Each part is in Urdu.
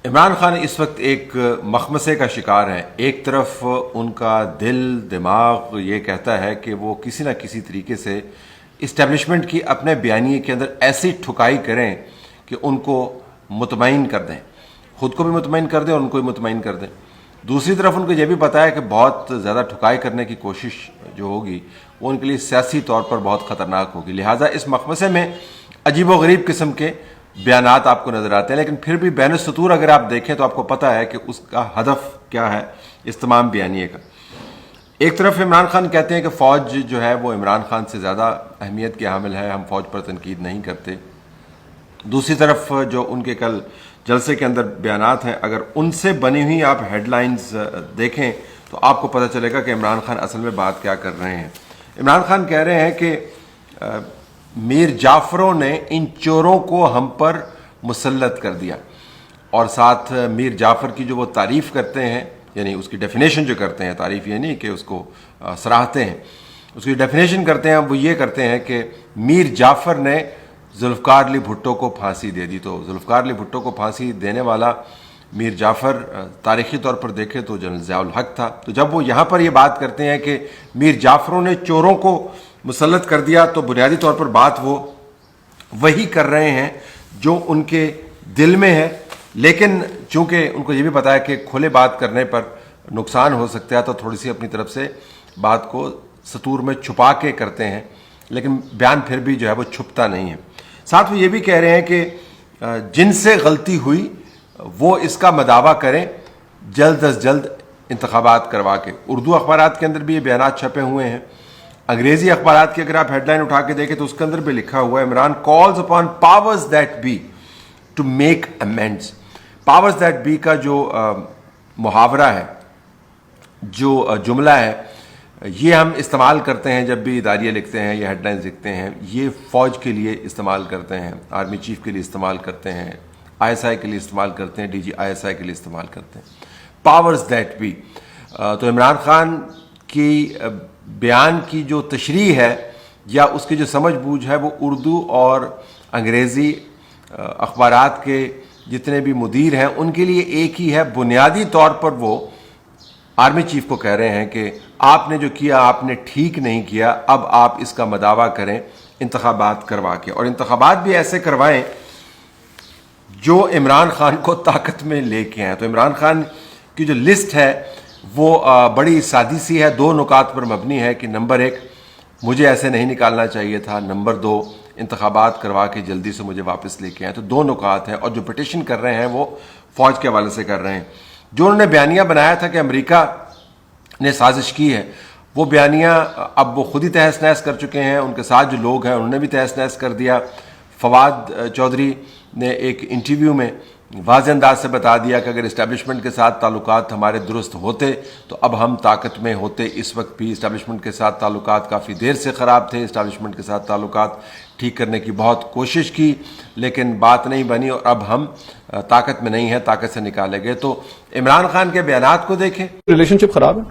عمران خان اس وقت ایک مخمصے کا شکار ہیں. ایک طرف ان کا دل دماغ یہ کہتا ہے کہ وہ کسی نہ کسی طریقے سے اسٹیبلشمنٹ کی اپنے بیانیے کے اندر ایسی ٹھکائی کریں کہ ان کو مطمئن کر دیں، خود کو بھی مطمئن کر دیں اور ان کو بھی مطمئن کر دیں. دوسری طرف ان کو یہ بھی پتا ہے کہ بہت زیادہ ٹھکائی کرنے کی کوشش جو ہوگی وہ ان کے لیے سیاسی طور پر بہت خطرناک ہوگی. لہٰذا اس مخمصے میں عجیب و غریب قسم کے بیانات آپ کو نظر آتے ہیں، لیکن پھر بھی بین السطور اگر آپ دیکھیں تو آپ کو پتہ ہے کہ اس کا ہدف کیا ہے اس تمام بیانیے کا. ایک طرف عمران خان کہتے ہیں کہ فوج جو ہے وہ عمران خان سے زیادہ اہمیت کی حامل ہے، ہم فوج پر تنقید نہیں کرتے. دوسری طرف جو ان کے کل جلسے کے اندر بیانات ہیں، اگر ان سے بنی ہوئی آپ ہیڈ لائنز دیکھیں تو آپ کو پتہ چلے گا کہ عمران خان اصل میں بات کیا کر رہے ہیں. عمران خان کہہ رہے ہیں کہ میر جعفروں نے ان چوروں کو ہم پر مسلط کر دیا، اور ساتھ میر جعفر کی جو وہ تعریف کرتے ہیں، یعنی اس کی ڈیفینیشن جو کرتے ہیں، تعریف یہ نہیں کہ اس کو سراہتے ہیں، اس کی ڈیفینیشن کرتے ہیں وہ یہ کرتے ہیں کہ میر جعفر نے ذوالفقار علی بھٹو کو پھانسی دے دی. تو ذوالفقار علی بھٹو کو پھانسی دینے والا میر جعفر تاریخی طور پر دیکھے تو جنرل ضیاء الحق تھا. تو جب وہ یہاں پر یہ بات کرتے ہیں کہ میر جعفروں نے چوروں کو مسلط کر دیا تو بنیادی طور پر بات وہ وہی کر رہے ہیں جو ان کے دل میں ہے، لیکن چونکہ ان کو یہ بھی پتا ہے کہ کھلے بات کرنے پر نقصان ہو سکتا ہے تو تھوڑی سی اپنی طرف سے بات کو سطور میں چھپا کے کرتے ہیں، لیکن بیان پھر بھی جو ہے وہ چھپتا نہیں ہے. ساتھ وہ یہ بھی کہہ رہے ہیں کہ جن سے غلطی ہوئی وہ اس کا مداوع کریں جلد از جلد انتخابات کروا کے. اردو اخبارات کے اندر بھی یہ بیانات چھپے ہوئے ہیں. انگریزی اخبارات کی اگر آپ ہیڈ لائن اٹھا کے دیکھیں تو اس کے اندر بھی لکھا ہوا ہے Imran calls upon powers that be to make amends. Powers that be کا جو محاورہ ہے، جو جملہ ہے، یہ ہم استعمال کرتے ہیں جب بھی اداریہ لکھتے ہیں یا ہیڈ لائنز لکھتے ہیں. یہ فوج کے لیے استعمال کرتے ہیں، آرمی چیف کے لیے استعمال کرتے ہیں، آئی ایس آئی کے لیے استعمال کرتے ہیں، D G I S I کے لیے استعمال کرتے ہیں. Powers that be. تو عمران خان کی بیان کی جو تشریح ہے یا اس کی جو سمجھ بوجھ ہے وہ اردو اور انگریزی اخبارات کے جتنے بھی مدیر ہیں ان کے لیے ایک ہی ہے. بنیادی طور پر وہ آرمی چیف کو کہہ رہے ہیں کہ آپ نے جو کیا آپ نے ٹھیک نہیں کیا، اب آپ اس کا مداوع کریں انتخابات کروا کے، اور انتخابات بھی ایسے کروائیں جو عمران خان کو طاقت میں لے کے آئیں. تو عمران خان کی جو لسٹ ہے وہ بڑی سادی سی ہے، دو نکات پر مبنی ہے کہ نمبر ایک مجھے ایسے نہیں نکالنا چاہیے تھا، نمبر دو انتخابات کروا کے جلدی سے مجھے واپس لے کے آئیں. تو دو نکات ہیں، اور جو پٹیشن کر رہے ہیں وہ فوج کے حوالے سے کر رہے ہیں. جو انہوں نے بیانیہ بنایا تھا کہ امریکہ نے سازش کی ہے، وہ بیانیہ اب وہ خود ہی تہس نہس کر چکے ہیں. ان کے ساتھ جو لوگ ہیں انہوں نے بھی تہس نہس کر دیا. فواد چودھری نے ایک انٹرویو میں واضح انداز سے بتا دیا کہ اگر اسٹیبلشمنٹ کے ساتھ تعلقات ہمارے درست ہوتے تو اب ہم طاقت میں ہوتے. اس وقت بھی اسٹیبلشمنٹ کے ساتھ تعلقات کافی دیر سے خراب تھے، اسٹیبلشمنٹ کے ساتھ تعلقات ٹھیک کرنے کی بہت کوشش کی لیکن بات نہیں بنی، اور اب ہم طاقت میں نہیں ہیں، طاقت سے نکالے گئے. تو عمران خان کے بیانات کو دیکھیں. ریلیشن شپ خراب ہے،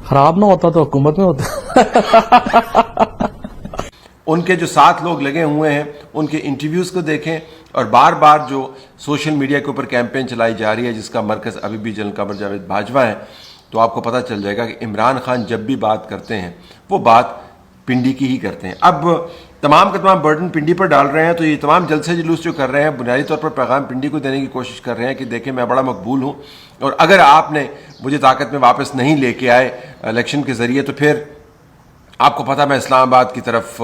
خراب نہ ہوتا تو حکومت میں ہوتا. ان کے جو ساتھ لوگ لگے ہوئے ہیں ان کے انٹرویوز کو دیکھیں، اور بار بار جو سوشل میڈیا کے اوپر کیمپین چلائی جا رہی ہے جس کا مرکز ابھی بھی جنرل قمر جاوید باجوہ ہے، تو آپ کو پتہ چل جائے گا کہ عمران خان جب بھی بات کرتے ہیں وہ بات پنڈی کی ہی کرتے ہیں. اب تمام کا تمام برڈن پنڈی پر ڈال رہے ہیں. تو یہ تمام جلسے جلوس جو کر رہے ہیں بنیادی طور پر پیغام پنڈی کو دینے کی کوشش کر رہے ہیں کہ دیکھیں میں بڑا مقبول ہوں، اور اگر آپ نے مجھے طاقت میں واپس نہیں لے کے آئے الیکشن کے ذریعے تو پھر آپ کو پتہ میں اسلام آباد کی طرف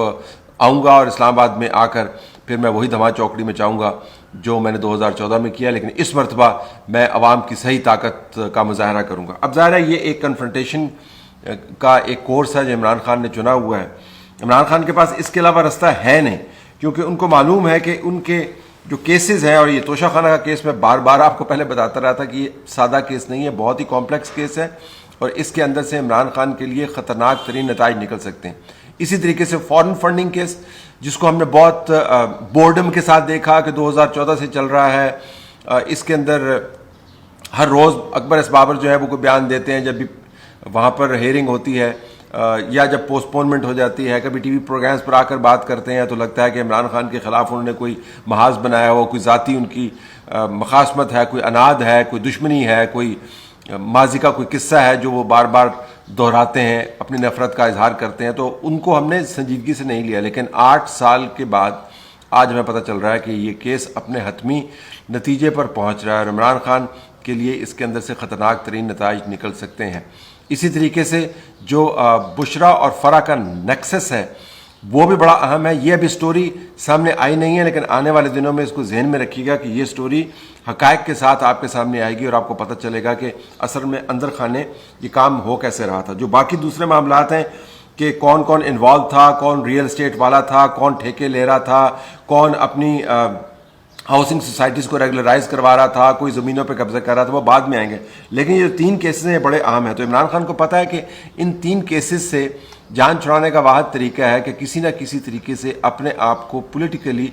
آؤں گا، اور اسلام آباد میں آ کر پھر میں وہی دھما چوکڑی میں چاہوں گا جو میں نے 2014 میں کیا، لیکن اس مرتبہ میں عوام کی صحیح طاقت کا مظاہرہ کروں گا. اب ظاہر ہے یہ ایک کنفرنٹیشن کا ایک کورس ہے جو عمران خان نے چنا ہوا ہے. عمران خان کے پاس اس کے علاوہ رستہ ہے نہیں، کیونکہ ان کو معلوم ہے کہ ان کے جو کیسز ہیں، اور یہ توشہ خانہ کا کیس میں بار بار آپ کو پہلے بتاتا رہا تھا کہ یہ سادہ کیس نہیں ہے، بہت ہی کمپلیکس کیس ہے، اور اس کے اندر سے عمران خان کے لیے خطرناک ترین نتائج نکل سکتے ہیں. اسی طریقے سے فورن فنڈنگ کیس جس کو ہم نے بہت بورڈم کے ساتھ دیکھا کہ 2014 سے چل رہا ہے، اس کے اندر ہر روز اکبر ایس بابر جو ہے وہ کوئی بیان دیتے ہیں جب بھی وہاں پر ہیئرنگ ہوتی ہے یا جب پوسٹپونمنٹ ہو جاتی ہے, کبھی ٹی وی پروگرامز پر آ کر بات کرتے ہیں تو لگتا ہے کہ عمران خان کے خلاف انہوں نے کوئی محاذ بنایا ہو, کوئی ذاتی ان کی مخاصمت ہے, کوئی اناد ہے, کوئی دشمنی ہے, کوئی ماضی کا کوئی قصہ ہے جو وہ بار بار دہراتے ہیں, اپنی نفرت کا اظہار کرتے ہیں, تو ان کو ہم نے سنجیدگی سے نہیں لیا. لیکن 8 سال کے بعد آج ہمیں پتہ چل رہا ہے کہ یہ کیس اپنے حتمی نتیجے پر پہنچ رہا ہے, اور عمران خان کے لیے اس کے اندر سے خطرناک ترین نتائج نکل سکتے ہیں. اسی طریقے سے جو بشرا اور فرح کا نیکسس ہے وہ بھی بڑا اہم ہے. یہ ابھی سٹوری سامنے آئی نہیں ہے, لیکن آنے والے دنوں میں اس کو ذہن میں رکھیے گا کہ یہ سٹوری حقائق کے ساتھ آپ کے سامنے آئے گی, اور آپ کو پتہ چلے گا کہ اصل میں اندر خانے یہ کام ہو کیسے رہا تھا. جو باقی دوسرے معاملات ہیں کہ کون کون انوالو تھا, کون ریئل اسٹیٹ والا تھا, کون ٹھیکے لے رہا تھا, کون اپنی ہاؤسنگ سوسائٹیز کو ریگولرائز کروا رہا تھا, کوئی زمینوں پہ قبضہ کر رہا تھا, وہ بعد میں آئیں گے. لیکن یہ جو 3 کیسز ہیں یہ بڑے اہم ہیں. تو عمران خان کو پتہ ہے کہ ان 3 کیسز سے جان چھڑانے کا واحد طریقہ ہے کہ کسی نہ کسی طریقے سے اپنے آپ کو پولیٹیکلی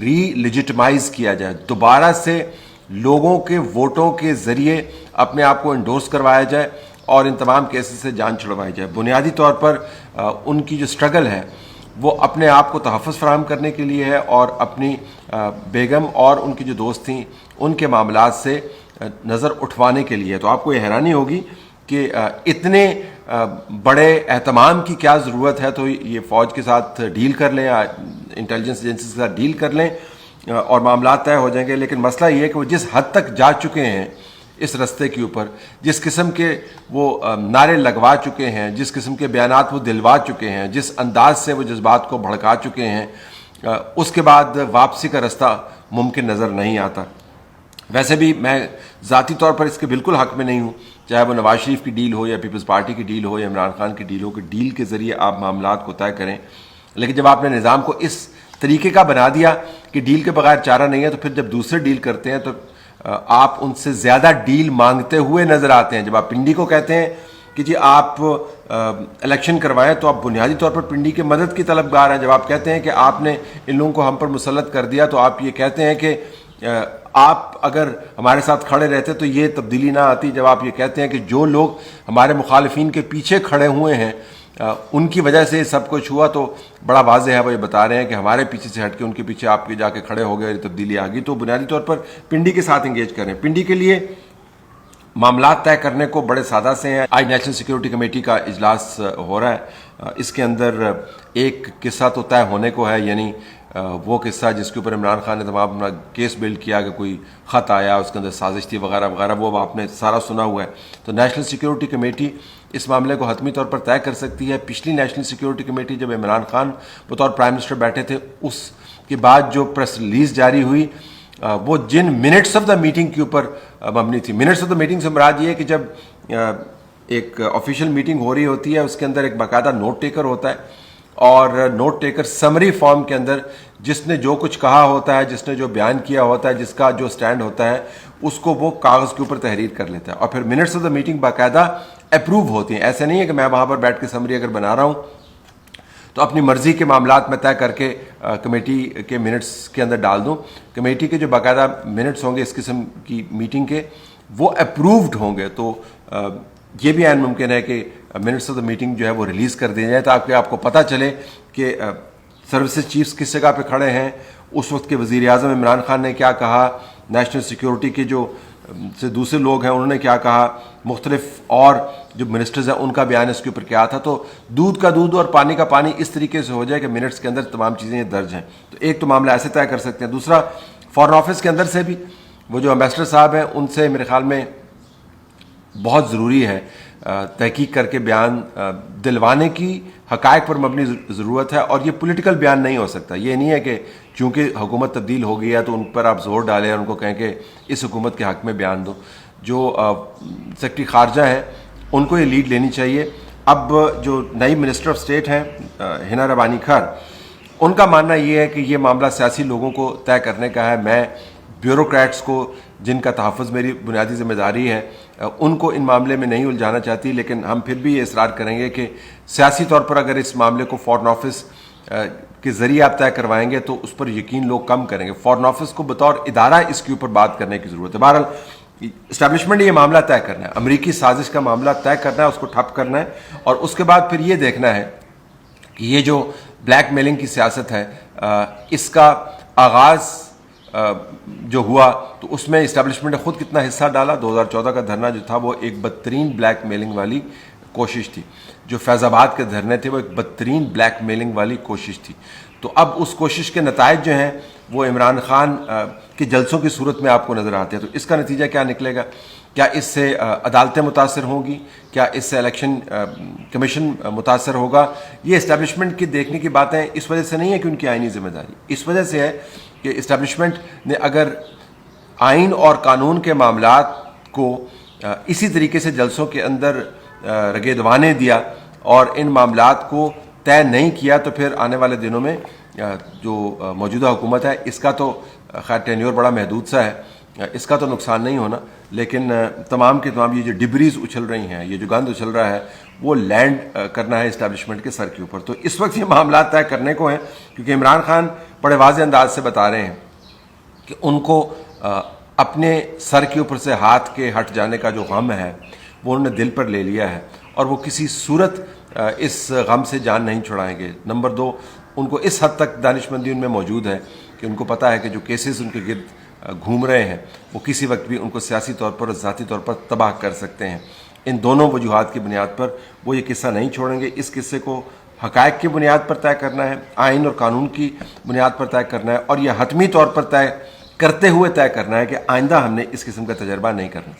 ری لیجٹمائز کیا جائے, دوبارہ سے لوگوں کے ووٹوں کے ذریعے اپنے آپ کو انڈورس کروایا جائے اور ان تمام کیسز سے جان چھڑوائی جائے. بنیادی طور پر ان کی جو سٹرگل ہے وہ اپنے آپ کو تحفظ فراہم کرنے کے لیے ہے, اور اپنی بیگم اور ان کی جو دوست تھیں ان کے معاملات سے نظر اٹھوانے کے لیے. تو آپ کو یہ حیرانی ہوگی کہ اتنے بڑے اہتمام کی کیا ضرورت ہے. تو یہ فوج کے ساتھ ڈیل کر لیں, انٹیلیجنس ایجنسیز کے ساتھ ڈیل کر لیں اور معاملات طے ہو جائیں گے. لیکن مسئلہ یہ ہے کہ وہ جس حد تک جا چکے ہیں اس رستے کے اوپر, جس قسم کے وہ نعرے لگوا چکے ہیں, جس قسم کے بیانات وہ دلوا چکے ہیں, جس انداز سے وہ جذبات کو بھڑکا چکے ہیں, اس کے بعد واپسی کا رستہ ممکن نظر نہیں آتا. ویسے بھی میں ذاتی طور پر اس کے بالکل حق میں نہیں ہوں, چاہے وہ نواز شریف کی ڈیل ہو یا پیپلز پارٹی کی ڈیل ہو یا عمران خان کی ڈیل ہو, کہ ڈیل کے ذریعے آپ معاملات کو طے کریں. لیکن جب آپ نے نظام کو اس طریقے کا بنا دیا کہ ڈیل کے بغیر چارہ نہیں ہے, تو پھر جب دوسرے ڈیل کرتے ہیں تو آپ ان سے زیادہ ڈیل مانگتے ہوئے نظر آتے ہیں. جب آپ پنڈی کو کہتے ہیں کہ جی آپ الیکشن کروائیں, تو آپ بنیادی طور پر پنڈی کے مدد کی طلبگار ہیں. جب آپ کہتے ہیں کہ آپ نے ان لوگوں کو ہم پر مسلط کر دیا, تو آپ یہ کہتے ہیں کہ آپ اگر ہمارے ساتھ کھڑے رہتے تو یہ تبدیلی نہ آتی. جب آپ یہ کہتے ہیں کہ جو لوگ ہمارے مخالفین کے پیچھے کھڑے ہوئے ہیں ان کی وجہ سے سب کچھ ہوا, تو بڑا واضح ہے وہ یہ بتا رہے ہیں کہ ہمارے پیچھے سے ہٹ کے ان کے پیچھے آپ کے جا کے کھڑے ہو گئے, تبدیلی آ گئی. تو بنیادی طور پر پنڈی کے ساتھ انگیج کریں. پنڈی کے لیے معاملات طے کرنے کو بڑے سادہ سے ہیں. آج نیشنل سیکیورٹی کمیٹی کا اجلاس ہو رہا ہے. اس کے اندر ایک قصہ تو طے ہونے کو ہے, یعنی وہ قصہ جس کے اوپر عمران خان نے تمام اپنا کیس بلڈ کیا کہ کوئی خط آیا, اس کے اندر سازش تھی وغیرہ وغیرہ, وہ آپ نے سارا سنا ہوا ہے. تو نیشنل سیکیورٹی کمیٹی اس معاملے کو حتمی طور پر طے کر سکتی ہے. پچھلی نیشنل سیکیورٹی کمیٹی جب عمران خان بطور پرائم منسٹر بیٹھے تھے, اس کے بعد جو پریس ریلیز جاری ہوئی وہ جن منٹس آف دا میٹنگ کے اوپر مبنی تھی. منٹس آف دا میٹنگ سے مراد یہ ہے کہ جب ایک آفیشیل میٹنگ ہو رہی ہوتی ہے, اس کے اندر ایک باقاعدہ نوٹ ٹیکر ہوتا ہے, اور نوٹ ٹیکر سمری فارم کے اندر جس نے جو کچھ کہا ہوتا ہے, جس نے جو بیان کیا ہوتا ہے, جس کا جو سٹینڈ ہوتا ہے, اس کو وہ کاغذ کے اوپر تحریر کر لیتا ہے, اور پھر منٹس آف دا میٹنگ باقاعدہ اپروو ہوتی ہیں. ایسے نہیں ہے کہ میں وہاں پر بیٹھ کے سمری اگر بنا رہا ہوں تو اپنی مرضی کے معاملات میں طے کر کے کمیٹی کے منٹس کے اندر ڈال دوں. کمیٹی کے جو باقاعدہ منٹس ہوں گے اس قسم کی میٹنگ کے, وہ اپرووڈ ہوں گے. تو یہ بھی عین ممکن ہے کہ منٹس آف دا میٹنگ جو ہے وہ ریلیز کر دی جائے, تاکہ آپ کو پتہ چلے کہ سروسز چیفز کس جگہ پہ کھڑے ہیں, اس وقت کے وزیر اعظم عمران خان نے کیا کہا, نیشنل سیکیورٹی کے جو سے دوسرے لوگ ہیں انہوں نے کیا کہا, مختلف اور جو منسٹرز ہیں ان کا بیان اس کے اوپر کیا تھا. تو دودھ کا دودھ اور پانی کا پانی اس طریقے سے ہو جائے کہ منٹس کے اندر تمام چیزیں درج ہیں. تو ایک تو معاملہ ایسے طے کر سکتے ہیں. دوسرا, فارن آفس کے اندر سے بھی وہ جو امبیسڈر صاحب ہیں ان سے میرے خیال میں بہت ضروری ہے تحقیق کر کے بیان دلوانے کی. حقائق پر مبنی ضرورت ہے, اور یہ پولیٹیکل بیان نہیں ہو سکتا. یہ نہیں ہے کہ چونکہ حکومت تبدیل ہو گئی ہے تو ان پر آپ زور ڈالیں اور ان کو کہیں کہ اس حکومت کے حق میں بیان دو. جو سیکرٹری خارجہ ہیں ان کو یہ لیڈ لینی چاہیے. اب جو نئی منسٹر آف اسٹیٹ ہیں ہنا ربانی کھر, ان کا ماننا یہ ہے کہ یہ معاملہ سیاسی لوگوں کو طے کرنے کا ہے. میں بیوروکریٹس کو جن کا تحفظ میری بنیادی ذمہ داری ہے ان کو ان معاملے میں نہیں الجھانا چاہتی, لیکن ہم پھر بھی یہ اصرار کریں گے کہ سیاسی طور پر اگر اس معاملے کو فارن آفس کے ذریعے آپ طے کروائیں گے تو اس پر یقین لوگ کم کریں گے. فارن آفس کو بطور ادارہ اس کے اوپر بات کرنے کی ضرورت ہے. بہرحال اسٹیبلشمنٹ یہ معاملہ طے کرنا ہے, امریکی سازش کا معاملہ طے کرنا ہے, اس کو ٹھپ کرنا ہے, اور اس کے بعد پھر یہ دیکھنا ہے کہ یہ جو بلیک میلنگ کی سیاست ہے اس کا آغاز جو ہوا تو اس میں اسٹیبلشمنٹ نے خود کتنا حصہ ڈالا. 2014 کا دھرنا جو تھا وہ ایک بدترین بلیک میلنگ والی کوشش تھی. جو فیض آباد کے دھرنے تھے وہ ایک بدترین بلیک میلنگ والی کوشش تھی. تو اب اس کوشش کے نتائج جو ہیں وہ عمران خان کے جلسوں کی صورت میں آپ کو نظر آتے ہیں. تو اس کا نتیجہ کیا نکلے گا؟ کیا اس سے عدالتیں متاثر ہوں گی؟ کیا اس سے الیکشن کمیشن متاثر ہوگا؟ یہ اسٹیبلشمنٹ کی دیکھنے کی باتیں اس وجہ سے نہیں ہے کہ ان کی آئینی ذمہ داری, اس وجہ سے ہے کہ اسٹیبلشمنٹ نے اگر آئین اور قانون کے معاملات کو اسی طریقے سے جلسوں کے اندر رگیدوانے دیا اور ان معاملات کو طے نہیں کیا تو پھر آنے والے دنوں میں جو موجودہ حکومت ہے اس کا تو خیر ٹینیور بڑا محدود سا ہے, اس کا تو نقصان نہیں ہونا, لیکن تمام کے تمام یہ جو ڈبریز اچھل رہی ہیں, یہ جو گند اچھل رہا ہے وہ لینڈ کرنا ہے اسٹیبلشمنٹ کے سر کے اوپر. تو اس وقت یہ معاملات طے کرنے کو ہیں کیونکہ عمران خان بڑے واضح انداز سے بتا رہے ہیں کہ ان کو اپنے سر کے اوپر سے ہاتھ کے ہٹ جانے کا جو غم ہے وہ انہوں نے دل پر لے لیا ہے اور وہ کسی صورت اس غم سے جان نہیں چھڑائیں گے. نمبر 2, ان کو اس حد تک دانش مندی ان میں موجود ہے کہ ان کو پتہ ہے کہ جو کیسز ان کے گرد گھوم رہے ہیں وہ کسی وقت بھی ان کو سیاسی طور پر اور ذاتی طور پر تباہ کر سکتے ہیں. ان دونوں وجوہات کی بنیاد پر وہ یہ قصہ نہیں چھوڑیں گے. اس قصے کو حقائق کی بنیاد پر طے کرنا ہے, آئین اور قانون کی بنیاد پر طے کرنا ہے, اور یہ حتمی طور پر طے کرتے ہوئے طے کرنا ہے کہ آئندہ ہم نے اس قسم کا تجربہ نہیں کرنا.